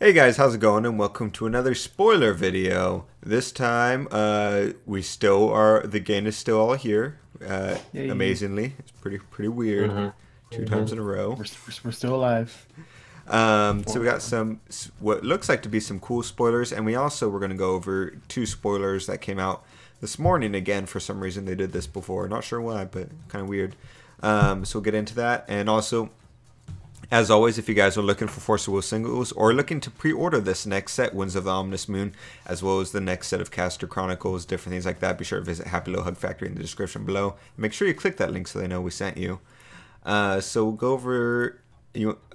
Hey guys, how's it going? And welcome to another spoiler video. This time, we still are. The gang is still all here. Amazingly, it's pretty weird. Two times in a row. We're still alive. So we got some what looks like to be some cool spoilers, and we also were going to go over two spoilers that came out this morning. Again, for some reason they did this before. Not sure why, but kind of weird. So we'll get into that, and also, as always, if you guys are looking for Force of Will singles or looking to pre-order this next set, Winds of the Ominous Moon, as well as the next set of Caster Chronicles, different things like that, be sure to visit Happy Little Hug Factory in the description below. Make sure you click that link so they know we sent you. So we'll go over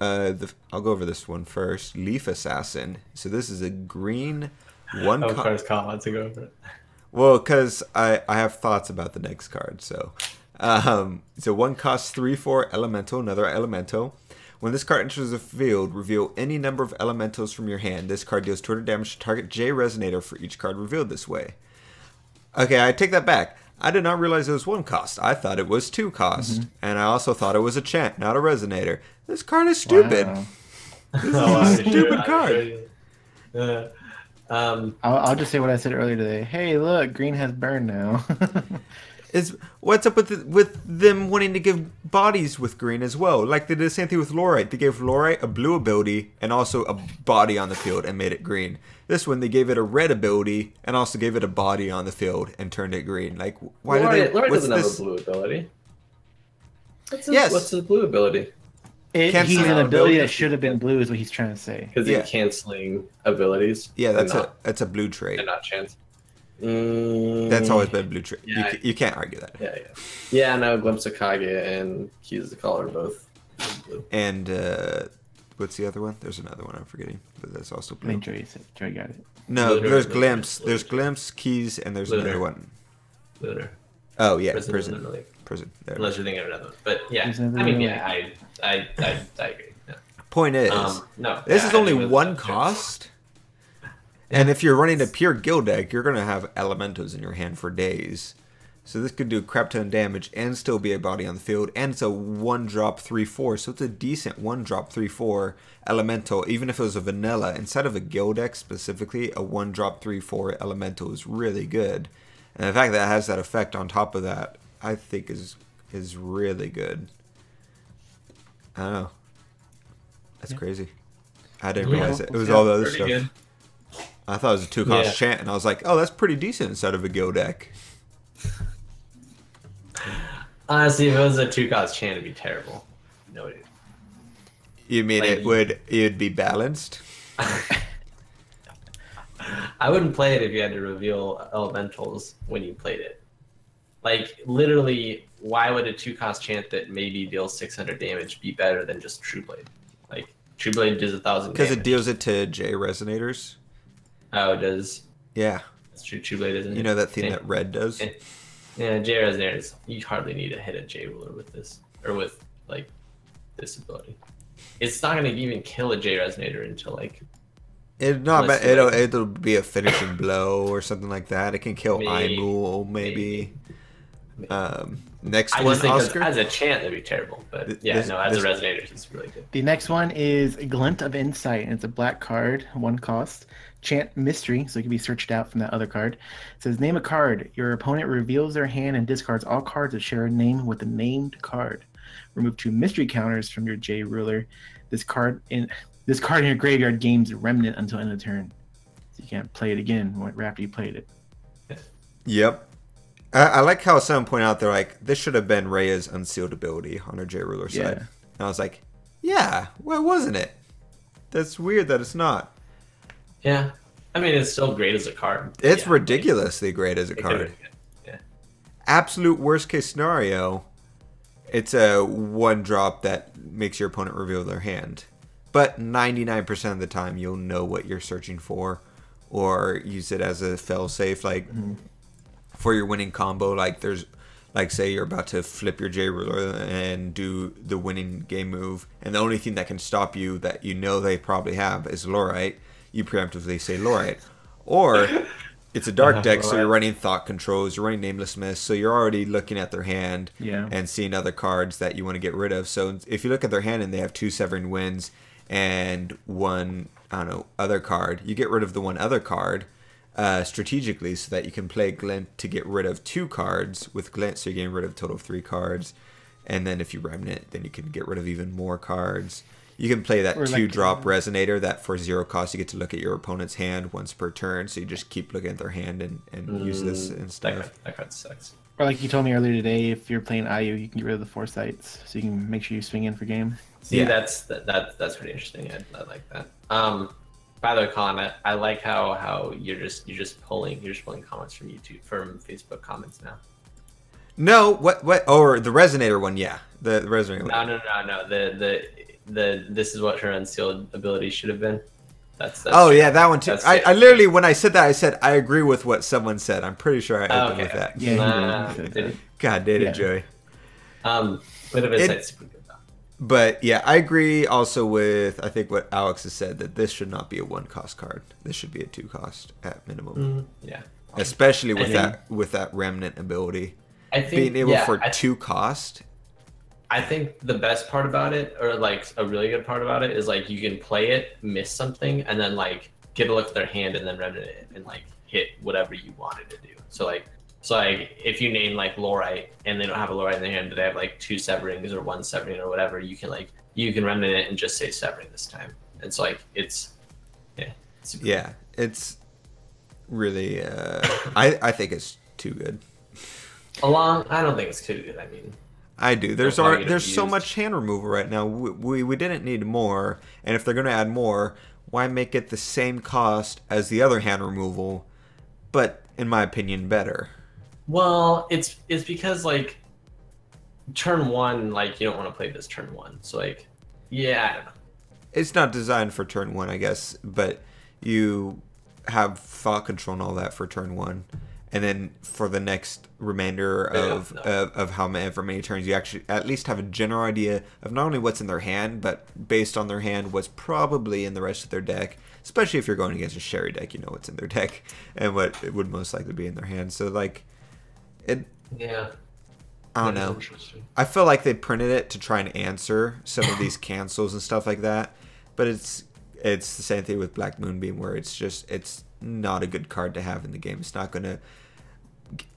I'll go over this one first. Leaf Assassin. So this is a green one. Of course, Colin wants to go over it. Well, because I have thoughts about the next card. So one costs 3/4 elemental, another elemental. When this card enters the field, reveal any number of elementals from your hand. This card deals 200 damage to target J Resonator for each card revealed this way. Okay, I take that back. I did not realize it was 1 cost. I thought it was 2 cost. And I also thought it was a chant, not a Resonator. This card is stupid. Wow. This is a stupid card. I'll just say what I said earlier today. Hey, look, green has burn now. What's up with them wanting to give bodies with green as well? Like they did the same thing with Lorite. They gave Lorite a blue ability and also a body on the field and made it green. This one they gave it a red ability and also gave it a body on the field and turned it green. Like why did they? Lorite doesn't have a blue ability. What's his blue ability? He's an ability that should have been blue, is what he's trying to say. Because he's canceling abilities. Yeah, that's a blue trait. And not chance. That's always been a blue trait. Yeah, you can't argue that. Yeah. No, Glimpse of Kage and Keys the Color both blue. And what's the other one? There's another one I'm forgetting, but that's also blue. I think Joey got it. No, there's Glimpse. There's Glimpse, Keys, and there's another one. Lunar. Oh yeah, Prison. There. Unless you're thinking of another one, but yeah, I mean, yeah, I agree. No. Point is, this is only 1 cost. And if you're running a pure guild deck, you're going to have elementals in your hand for days. So this could do a crap ton of damage and still be a body on the field. And it's a 1-drop 3/4. So it's a decent 1-drop 3/4 elemental. Even if it was a vanilla, instead of a guild deck specifically, a 1-drop 3/4 elemental is really good. And the fact that it has that effect on top of that, I think is really good. I don't know. That's crazy. I didn't realize it. It was all the other stuff. Good. I thought it was a 2-cost chant, and I was like, oh, that's pretty decent instead of a guild deck. Honestly, if it was a 2-cost chant, it'd be terrible. No, dude. You mean like, it'd be balanced? I wouldn't play it if you had to reveal elementals when you played it. Like, literally, why would a 2-cost chant that maybe deals 600 damage be better than just True Blade? Like, True Blade does 1,000 damage. Because it deals it to J Resonators. Oh, it does? Yeah. That's true. True Blade, isn't it? You know that thing that red does? Yeah, J Resonators. You hardly need to hit a J Ruler with this. Or with, like, this ability. It's not going to even kill a J Resonator until, like... It'll be a finishing blow or something like that. It can kill Imul, maybe. Next one, Oscar? As a chant, that'd be terrible. But yeah, as a Resonator, he's really good. The next one is Glint of Insight. And it's a black card, 1 cost. Chant Mystery, so it can be searched out from that other card. It says, name a card. Your opponent reveals their hand and discards all cards that share a name with the named card. Remove 2 mystery counters from your J Ruler. This card in your graveyard gains Remnant until end of turn. So you can't play it again after you played it. Yep. I like how someone pointed out, they're like, this should have been Rhea's Unsealed ability on her J Ruler side. And I was like, yeah, why wasn't it? That's weird that it's not. Yeah. I mean, it's still great as a card. It's ridiculously great as a card. Yeah. Absolute worst case scenario, it's a 1-drop that makes your opponent reveal their hand. But 99% of the time, you'll know what you're searching for, or use it as a fail-safe, like for your winning combo. Like say you're about to flip your J Ruler and do the winning game move, and the only thing that can stop you that you know they probably have is Lorite. You preemptively say Lorite, or it's a dark deck, so you're running Thought Controls, you're running Nameless Mist, so you're already looking at their hand and seeing other cards that you want to get rid of. So if you look at their hand and they have 2 Severing Winds and one, I don't know, other card. You get rid of the one other card strategically so that you can play Glint to get rid of 2 cards with Glint, so you're getting rid of a total of 3 cards. And then if you Remnant, then you can get rid of even more cards. You can play that 2-drop Resonator that for 0 cost you get to look at your opponent's hand once per turn, so you just keep looking at their hand and use this and stuff. That card sucks. Or like you told me earlier today, if you're playing IU, you can get rid of the Foresights, so you can make sure you swing in for game. See, that's pretty interesting. I like that. By the way, Colin, I like how you're just pulling comments from YouTube, from Facebook comments now. No, what? Or the Resonator one, yeah, the Resonator one. No. The this is what her unsealed ability should have been. That's oh yeah, that one too. I literally, when I said that, I said I agree with what someone said. I'm pretty sure I opened with that. Yeah, God did it, Joey. Glint of Insight's super good though. But yeah, I agree also with I think what Alex has said, that this should not be a 1-cost card. This should be a 2-cost at minimum. Yeah. Especially with that Remnant ability. I think being able for 2 cost. I think the best part about it, or like a really good part about it, is like you can play it, miss something, and then like get a look at their hand and then Remnant it and like hit whatever you wanted to do. So if you name like Lorite and they don't have a Lorite in their hand, but they have like 2 Severings or 1 Severing or whatever, you can Remnant it and just say Severing this time. And so it's really I think it's too good. I don't think it's too good. I mean, I do. There's so much hand removal right now. We didn't need more, and if they're going to add more, why make it the same cost as the other hand removal, but in my opinion better? Well, it's because like turn 1, like you don't want to play this turn 1. So like, yeah, I don't know. It's not designed for turn 1, I guess, but you have thought control and all that for turn 1. And then for the next remainder of however many turns, you actually at least have a general idea of not only what's in their hand, but based on their hand, what's probably in the rest of their deck. Especially if you're going against a Sherry deck, you know what's in their deck and what it would most likely be in their hand. So like, yeah, I don't know. I feel like they printed it to try and answer some of these cancels and stuff like that, but it's the same thing with Black Moonbeam, where it's not a good card to have in the game. It's not gonna.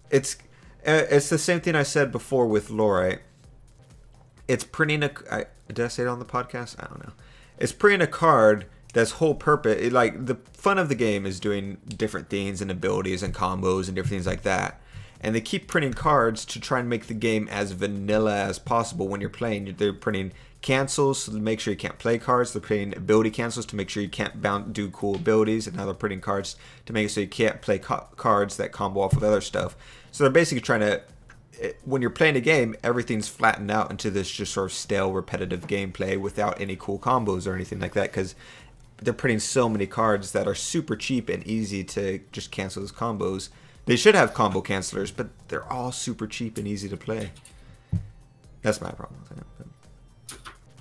It's the same thing I said before with Lorite. It's printing did I say it on the podcast? I don't know. It's printing a card that's whole purpose. Like the fun of the game is doing different things and abilities and combos and different things like that. And they keep printing cards to try and make the game as vanilla as possible when you're playing. They're printing cancels to make sure you can't play cards. They're printing ability cancels to make sure you can't do cool abilities. And now they're printing cards to make it so you can't play cards that combo off with other stuff. So they're basically trying to, when you're playing a game, everything's flattened out into this just sort of stale, repetitive gameplay without any cool combos or anything like that, because they're printing so many cards that are super cheap and easy to just cancel those combos. They should have combo cancelers, but they're all super cheap and easy to play. That's my problem with it.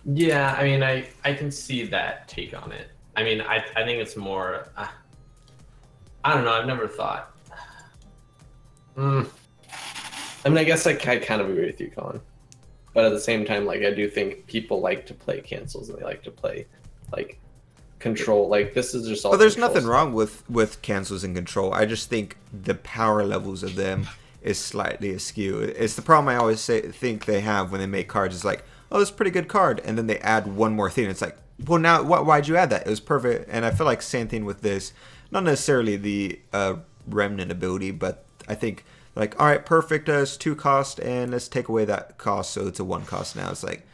Yeah, I mean, I can see that take on it. I mean, I think it's more, I don't know, I've never thought. I mean, I guess I kind of agree with you, Colin. But at the same time, like, I do think people like to play cancels and they like to play, like, control. Like, this is just all. Well, there's nothing wrong with cancels and control. I just think the power levels of them is slightly askew. It's the problem I always think they have when they make cards. It's like, oh, it's a pretty good card, and then they add one more thing. It's like, well, now why'd you add that? It was perfect. And I feel like same thing with this. Not necessarily the Remnant ability, but I think like, all right, perfect as 2 cost, and let's take away that cost, so it's a 1 cost now. It's like,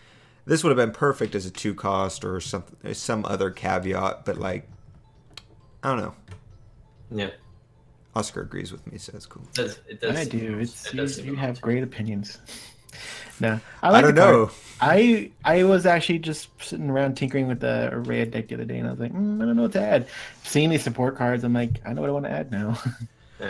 this would have been perfect as a 2 cost or some other caveat, but like, I don't know. Yeah. Oscar agrees with me, so it's cool. It does. I do. You have great opinions. No, I don't know. I was actually just sitting around tinkering with the array deck the other day, and I was like, I don't know what to add. Seeing these support cards, I'm like, I know what I want to add now.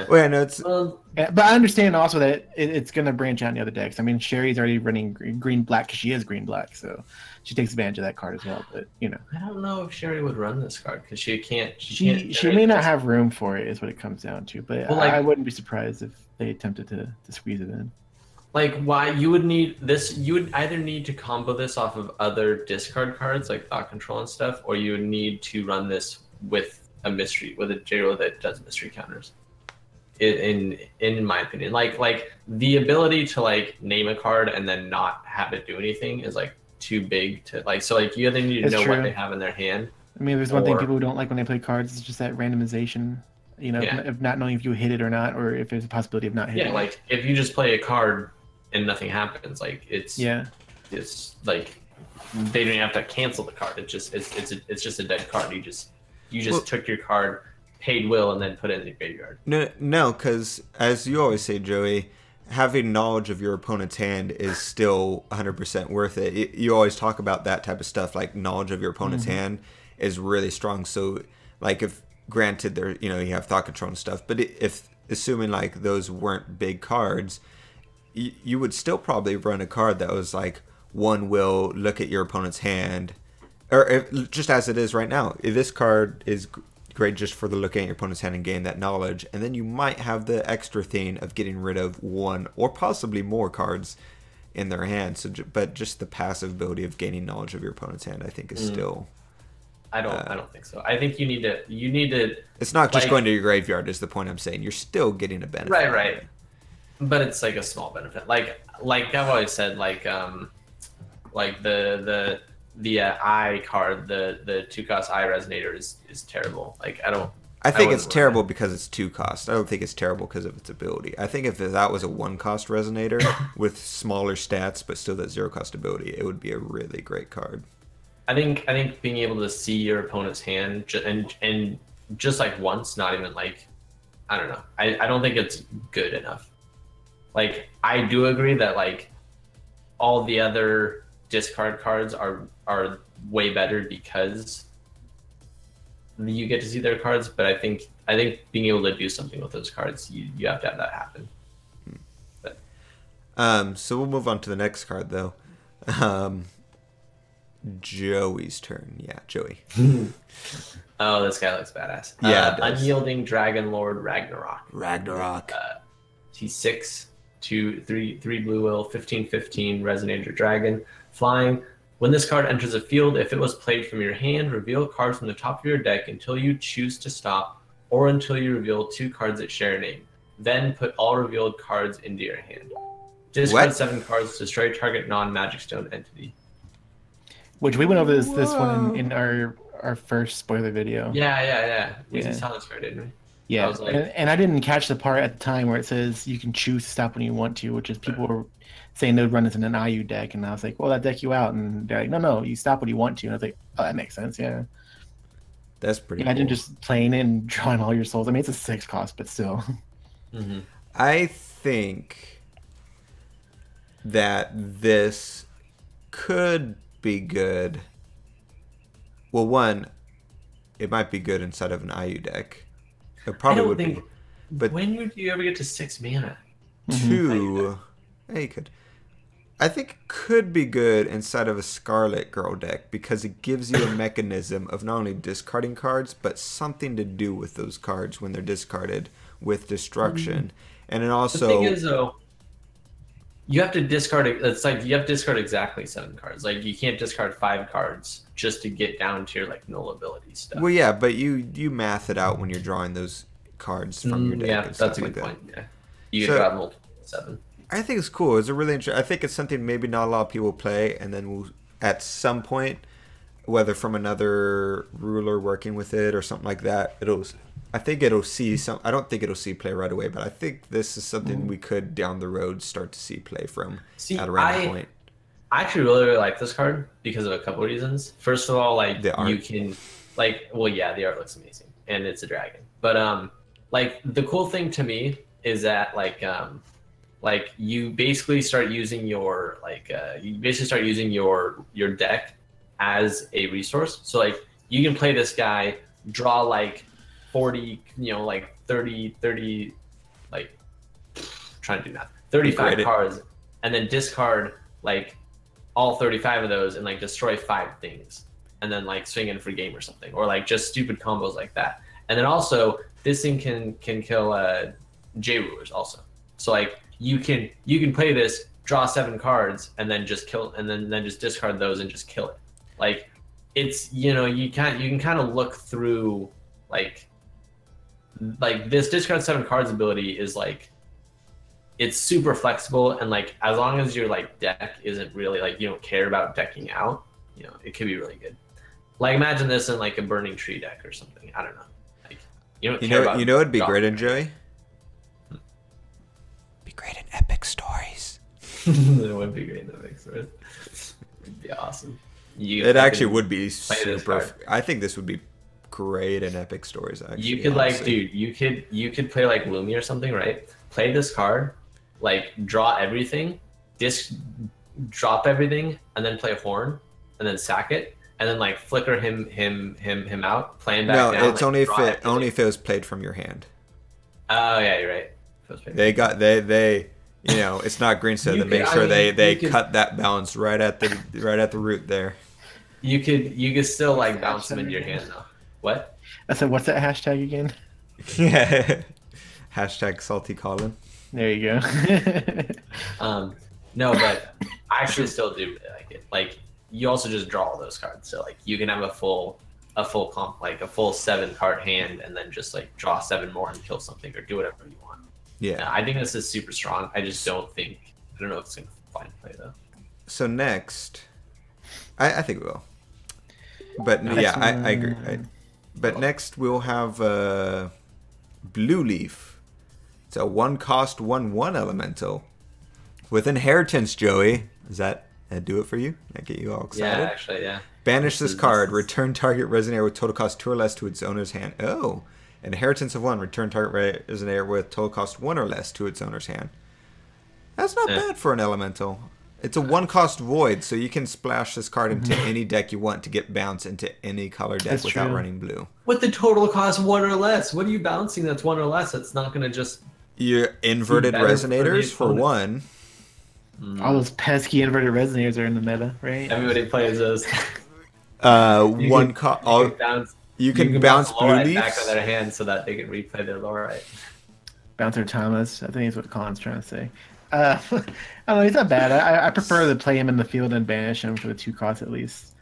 Well, yeah, no, it's. But I understand also that it's going to branch out in the other decks. I mean, Sherry's already running green-black because she is green-black, so she takes advantage of that card as well. But you know, I don't know if Sherry would run this card because she can't. She may not have room for it, is what it comes down to. But well, I wouldn't be surprised if they attempted to squeeze it in. Like, why you would need this? You would either need to combo this off of other discard cards like Thought Control and stuff, or you would need to run this with a mystery, with a J-Roll that does mystery counters. In my opinion, like the ability to like name a card and then not have it do anything is like too big to like. So like you either need to know what they have in their hand. I mean, there's one thing people who don't like when they play cards is just that randomization. You know, of not knowing if you hit it or not, or if there's a possibility of not hitting. Yeah, like if you just play a card and nothing happens, like it's like they don't have to cancel the card. It's just a dead card. You just took your card, paid will, and then put it in the graveyard. No, because as you always say, Joey, having knowledge of your opponent's hand is still 100% worth it. You always talk about that type of stuff, like knowledge of your opponent's hand is really strong. So, like if granted there, you have thought control and stuff, but if assuming like those weren't big cards, you would still probably run a card that was like one will look at your opponent's hand, or just as it is right now. If this card is great just for the looking at your opponent's hand and gain that knowledge, and then you might have the extra thing of getting rid of one or possibly more cards in their hand. So, but just the passive ability of gaining knowledge of your opponent's hand, I think, is still. I don't think so. I think you need to. It's not just going to your graveyard. Is the point I'm saying? You're still getting a benefit. Right. But it's like a small benefit. Like I've always said, like the eye card, the 2-cost eye resonator is terrible. Like I think it's terrible because it's 2 cost. I don't think it's terrible because of its ability. I think if that was a 1-cost resonator with smaller stats but still that 0-cost ability, it would be a really great card. I think being able to see your opponent's hand and just like once, not even like, I don't know. I don't think it's good enough. Like I do agree that like all the other discard cards are way better because you get to see their cards, but I think being able to do something with those cards, you have to have that happen. But. So we'll move on to the next card though. Joey's turn. Yeah, Joey. Oh, this guy looks badass. Yeah, Unyielding Dragon Lord Ragnarok. He's 6, 2, 3 blue will, 15/15 resonator dragon, flying. When this card enters a field, if it was played from your hand, reveal cards from the top of your deck until you choose to stop, or until you reveal 2 cards that share a name. Then put all revealed cards into your hand. Discard 7 cards, destroy target non-Magic Stone entity. Which we went over this one in our first spoiler video. Yeah. We saw this card, didn't we? Yeah, like... and I didn't catch the part at the time where it says you can choose to stop when you want to, which is people were saying they would run this in an IU deck, and I was like, well, that deck you out, and they're like, no, you stop when you want to, and I was like, oh, that makes sense, yeah. That's pretty Imagine cool. just playing and drawing all your souls. I mean, it's a 6 cost, but still. Mm-hmm. I think that this could be good. Well, one, it might be good inside of an IU deck. It probably would be. But when would you ever get to 6 mana? 2, yeah, you could. I think it could be good inside of a Scarlet Girl deck because it gives you a mechanism of not only discarding cards, but something to do with those cards when they're discarded with destruction. And it also... The thing is, though, you have to discard... It's like you have to discard exactly 7 cards. Like, you can't discard 5 cards just to get down to your, like, null ability stuff. Well, yeah, but you math it out when you're drawing those cards from your deck. Yeah, and that's stuff a good like point. That. Yeah. You could draw multiple 7. I think it's cool. It's a really interesting... I think it's something maybe not a lot of people play, and then we'll, at some point, whether from another ruler working with it or something like that, I think it'll see some... I don't think it'll see play right away, but I think this is something we could, down the road, start to see play from at around that point. I actually really like this card because of a couple of reasons. First of all, like, the art. You can... Like, well, yeah, the art looks amazing, and it's a dragon. But, like, the cool thing to me is that, like you basically start using your your deck as a resource. So like you can play this guy, draw like 40, like 30, like trying to do math, 35 cards, and then discard like all 35 of those and like destroy 5 things, and then like swing in for game or something, or like just stupid combos like that. And then also this thing can kill J rulers also. So like you can play this, draw 7 cards, and then just kill, and then just discard those and just kill it. Like, it's, you know, you can kind of look through like this discard 7 cards ability is like, it's super flexible, and like as long as your like deck isn't really like, you don't care about decking out, you know, it could be really good. Like imagine this in like a Burning Tree deck or something. I don't know. Like you don't care about. You know, it'd be great in Joey. Be great in epic stories. It would be great in epic stories. It'd be awesome. It actually would be super. I think this would be great in epic stories. Actually, you could honestly. Like, dude, you could play like Lumi or something, right? Play this card, like draw everything, drop everything, and then play Horn, and then sack it, and then like flicker him out, play him back down. No, it's like, only if it was played from your hand. Oh yeah, you're right. They you know, it's not green, so they make sure they cut that balance right at the root there. You could still like bounce them into your hand though. What? I said, what's that hashtag again? Yeah. Hashtag salty Colin. There you go. No, but I actually still do really like it. Like you also just draw all those cards, so like you can have a full comp, like a full 7 card hand, and then just like draw 7 more and kill something or do whatever you want. Yeah, I think this is super strong. I just don't know if it's gonna find play though. So next, I think we will. But yeah, I agree. But next we'll have Blue Leaf. It's a 1-cost 1/1 elemental with inheritance. Joey, does that do it for you? That get you all excited? Yeah, actually, yeah. Banish this card. Return target resonator with total cost 2 or less to its owner's hand. Oh. Inheritance of 1. Return target resonator with total cost 1 or less to its owner's hand. That's not bad for an elemental. It's a 1-cost void, so you can splash this card into any deck you want to get bounce into any color deck without running blue. With the total cost 1 or less, what are you bouncing that's 1 or less? That's not going to just... Your inverted resonators for 1. All those pesky inverted resonators are in the meta, right? Everybody plays those. You can bounce Blue Leaves back on their hand so that they can replay their Lorite. Bouncer Thomas, I think is what Colin's trying to say. I don't know, he's not bad. I prefer to play him in the field and banish him for the 2 costs at least.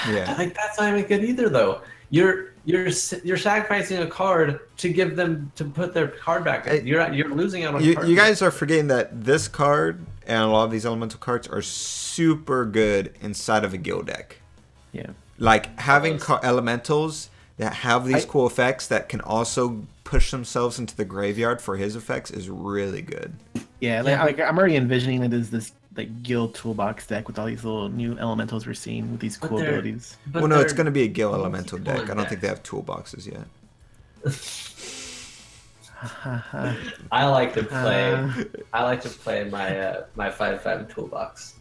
Yeah, like that's not even good either though. You're sacrificing a card to give them to put their card back. You're losing out on. You guys are forgetting that this card and a lot of these elemental cards are super good inside of a guild deck. Yeah. Like having elementals that have these cool effects that can also push themselves into the graveyard for his effects is really good. Yeah, like I'm already envisioning that there's this like guild toolbox deck with all these little new elementals we're seeing with these cool abilities. Well, no, it's going to be a guild elemental deck. I don't think they have toolboxes yet. I like to play my 5/5 toolbox.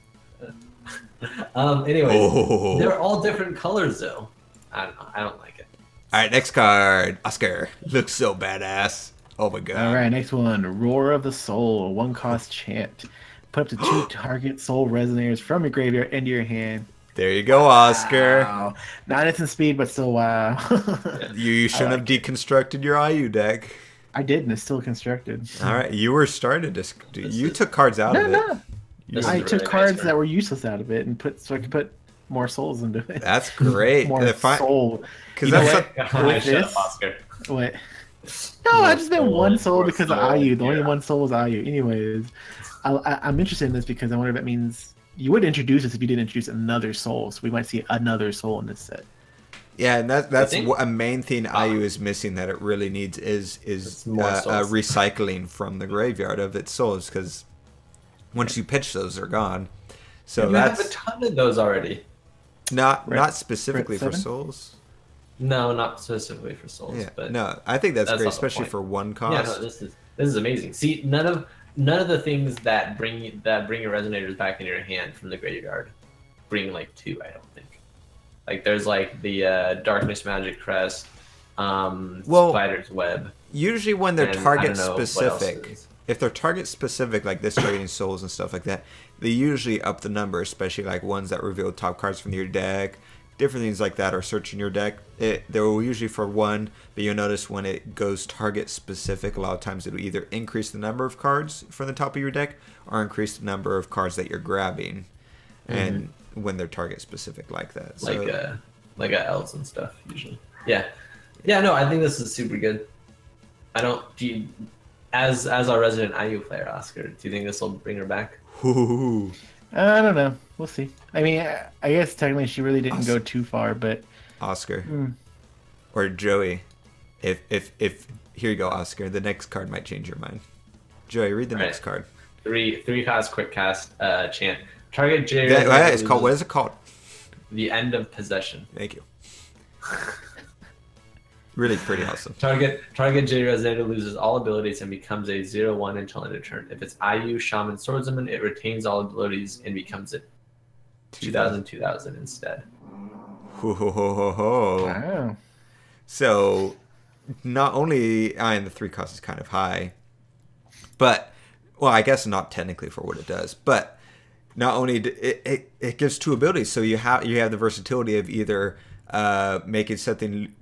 Anyways, they're all different colors though. I don't know. I don't like it. All right, next card. Oscar looks so badass. Oh my god. All right, next one. Roar of the Soul, 1-cost chant. Put up to 2 target soul resonators from your graveyard into your hand. There you go, Oscar. Wow. Not instant speed, but still wow. You shouldn't have deconstructed your IU deck. I did, and it's still constructed. All right, you were starting to. You took cards out of it. No. I took cards that were useless out of it and so I could put more souls into it. That's great. More soul. Because that's Oscar. What? No, I just meant 1 soul because of IU. The only 1 soul was IU. Anyways, I'm interested in this because I wonder if that means you would introduce us if you didn't introduce another soul. So we might see another soul in this set. Yeah, and that's a main thing IU is missing that it really needs is recycling from the graveyard of its souls, because once you pitch those, they're gone. So you have a ton of those already. Not specifically for souls. No, not specifically for souls. Yeah, but no, I think that's great, especially for 1 cost. Yeah, no, this is amazing. See, none of the things that bring your resonators back into your hand from the graveyard bring like 2. I don't think. Like there's like the Darkness Magic Crest, Spider's Web. Usually when they're target specific, if they're target specific, like this targeting souls and stuff like that, they usually up the number, especially like ones that reveal top cards from your deck, different things like that are searching your deck. They're usually for one, but you'll notice when it goes target specific, a lot of times it'll either increase the number of cards from the top of your deck or increase the number of cards that you're grabbing. And when they're target specific like that. So, like elves and stuff usually. Yeah. Yeah, no, I think this is super good. As our resident IU player, Oscar, do you think this will bring her back? Ooh. I don't know. We'll see. I mean, I guess technically she really didn't go too far, but Oscar or Joey, if here you go, Oscar. The next card might change your mind. Joey, read the next card. Three cost, quick cast, chant. Target J. It's called. What is it called? The End of Possession. Thank you. Really pretty awesome. Target J Resonator loses all abilities and becomes a 0/1 until end of turn. If it's IU Shaman Swordsman, it retains all abilities and becomes a 2000 instead. Wow. So not only and the 3 cost is kind of high, but well, I guess not technically for what it does, but not only it gives 2 abilities, so you have the versatility of either making something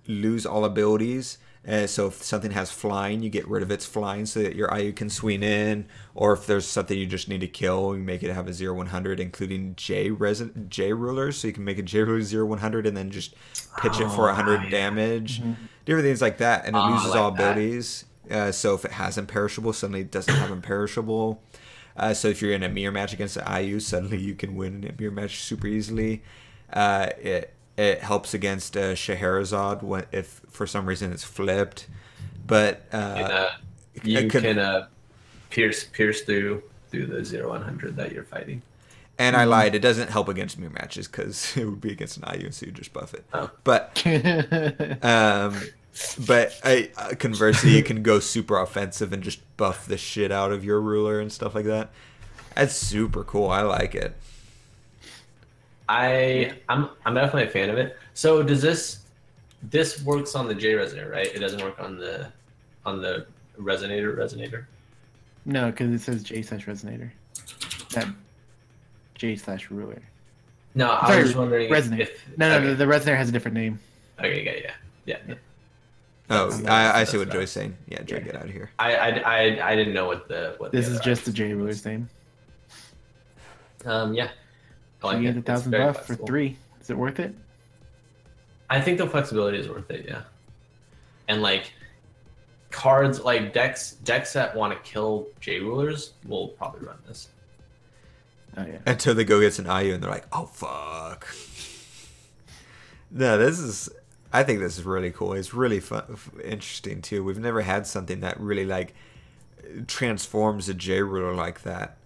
lose all abilities. So if something has flying, you get rid of its flying so that your IU can swing in, or if there's something you just need to kill, you make it have a 0/100, including J rulers, so you can make a J ruler 0/100 and then just pitch it for 100 damage, different things like that, and it loses all abilities. So if it has imperishable, suddenly it doesn't have imperishable. So if you're in a mirror match against the IU, suddenly you can win a mirror match super easily. It helps against Scheherazade if for some reason it's flipped, but you can pierce through the 0/100 that you're fighting. And I lied; it doesn't help against mirror matches because it would be against an IU, so you just buff it. Oh. But conversely, you can go super offensive and just buff the shit out of your ruler and stuff like that. That's super cool. I like it. I'm definitely a fan of it. So does this works on the J resonator, right? It doesn't work on the resonator. No, because it says J/resonator. That J/ruler. No, I was just wondering resonator. No, the resonator has a different name. Okay, yeah. Oh, I see what Joey's saying. Yeah, Joey, get out of here. I didn't know what this is just the J ruler's name. Yeah. So you get 1,000 buff for 3. Is it worth it? I think the flexibility is worth it, yeah. And like cards, like decks that want to kill J rulers will probably run this. Oh yeah. Until they go get an IU and they're like, oh fuck. No, I think this is really cool. It's really fun, interesting too. We've never had something that really like transforms a J ruler like that.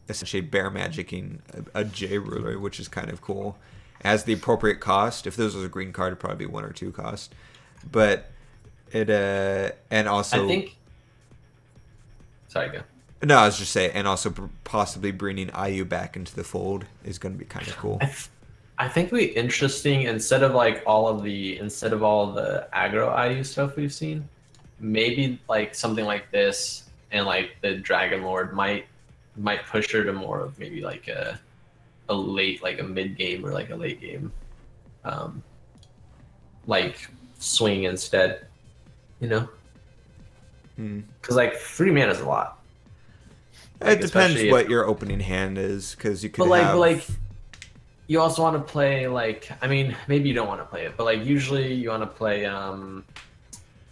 Essentially bear magicking a J ruler, which is kind of cool. As the appropriate cost. If this was a green card, it'd probably be 1 or 2 cost. But it and also I think. Sorry, go. No, I was just saying, and also possibly bringing IU back into the fold is going to be kind of cool. I think it'd be interesting instead of all the aggro IU stuff we've seen, maybe like something like this and like the Dragon Lord might push her to more of maybe like a late, like a mid game or like a late game, like swing instead, you know? Because like 3 mana is a lot. It depends what your opening hand is, because you could but you also want to play maybe you don't want to play it, but like usually you want to play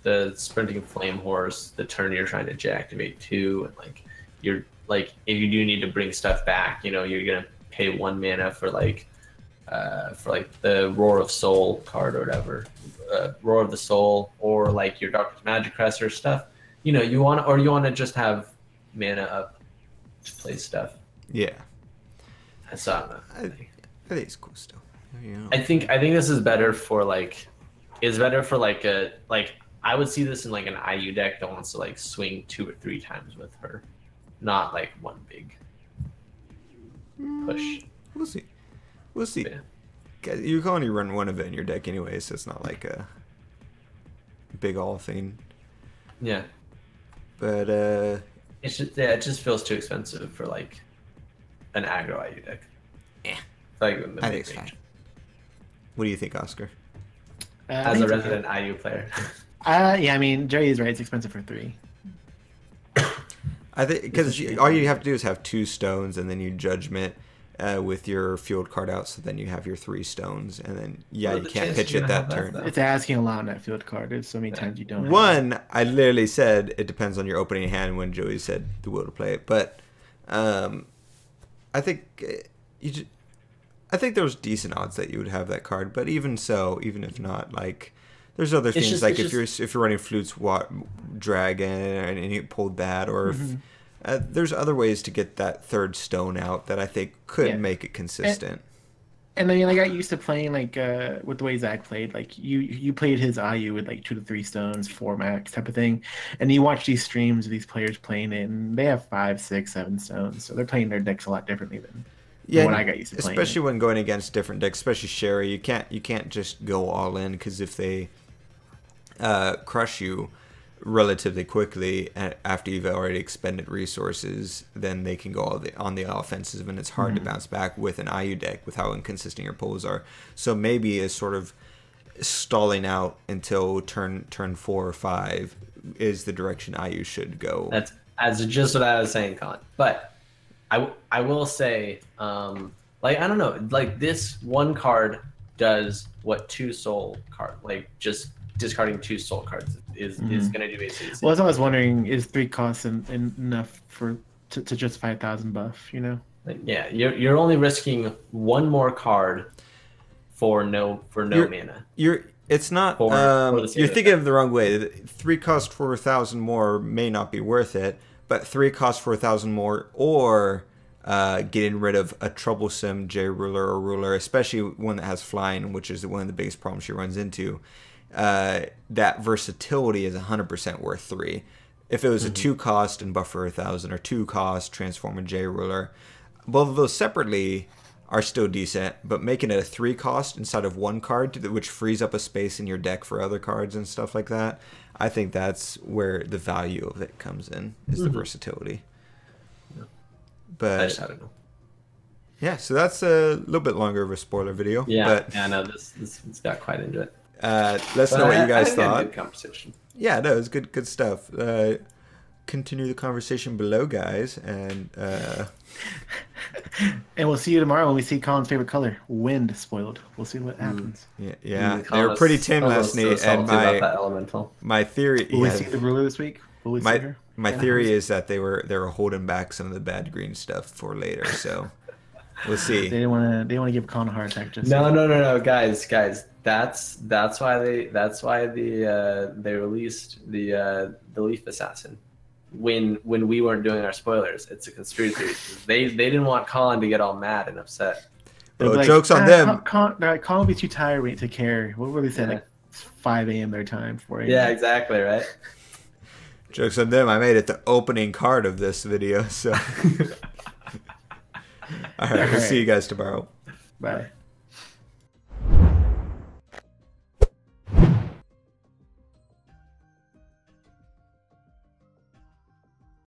the Sprinting Flame Horse the turn you're trying to deactivate 2, and like you're like if you do need to bring stuff back, you know, you're gonna pay 1 mana for the Roar of Soul card or whatever, Roar of the Soul, or like your Doctor's Magic Crest or stuff. You know, you want to just have mana up to play stuff. Yeah. So I don't know. I think it's cool still. Yeah. I think this is better for I would see this in like an IU deck that wants to like swing 2 or 3 times with her, not like one big push. We'll see. Yeah. You can only run one of it in your deck anyway, so it's not like a big all thing. Yeah. But it just feels too expensive for like an aggro IU deck. Yeah. Like I think it's fine. What do you think, Oscar? As a resident IU player. Yeah, I mean, Jerry is right. It's expensive for 3. I think because all you have to do is have 2 stones, and then you judgment with your field card out. So then you have your 3 stones, and then you can't pitch it that turn. It's asking a lot on that field card. There's so many times you don't. I literally said it depends on your opening hand when Joey said the will to play it, but I think there's decent odds that you would have that card. But even so, even if not, like. There's other things like if you're running Flute's Dragon and you pulled that, or if, there's other ways to get that 3rd stone out that I think could make it consistent. And then I got used to playing like with the way Zach played. Like you played his IU with like 2 to 3 stones, 4 max type of thing, and you watch these streams of these players playing it, and they have 5, 6, 7 stones, so they're playing their decks a lot differently than what I got used to playing. Especially when going against different decks, especially Sherry, you can't just go all in, because if they crush you relatively quickly after you've already expended resources, then they can go on the offensive, and it's hard to bounce back with an IU deck with how inconsistent your pulls are. So maybe is sort of stalling out until turn 4 or 5 is the direction IU should go. That's just what I was saying, Colin. But I will say, like, I don't know, like this one card does what 2 soul card, like just discarding 2 soul cards is going to do basically. Well, as I was wondering, is 3 costs enough to justify 1,000 buff? You know? Like, yeah, you're only risking 1 more card for no mana. It's not. You're thinking of the wrong way. 3 cost for 1,000 more may not be worth it, but 3 cost for 1,000 more, or getting rid of a troublesome J ruler or ruler, especially one that has flying, which is one of the biggest problems she runs into. That versatility is 100% worth 3. If it was a 2 cost and buffer 1,000, or 2 cost transform a J ruler, both of those separately are still decent, but making it a 3 cost instead of 1 card, which frees up a space in your deck for other cards and stuff like that, I think that's where the value of it comes in, is the versatility. Yeah. But I don't know. Yeah, so that's a little bit longer of a spoiler video. Yeah, but I know this got quite into it. Let's know what you guys thought. Good conversation. Yeah, no, it was good stuff. Continue the conversation below, guys, and we'll see you tomorrow when we see Colin's favorite color, wind spoiled. We'll see what happens. Yeah. They were pretty tame last night, and my theory. Will we see the ruler this week? Will we see her? My theory is that they were holding back some of the bad green stuff for later, so we'll see. They didn't want to give Colin a heart attack. No, guys. That's why they released the Leaf Assassin when we weren't doing our spoilers. It's a conspiracy. They didn't want Colin to get all mad and upset. Well, joke's on them. Colin will be too tired to care. What were they saying? Like 5 a.m. their time, 4 a.m. Yeah, exactly, right? Joke's on them. I made it the opening card of this video, so. All right, we'll see you guys tomorrow. Bye.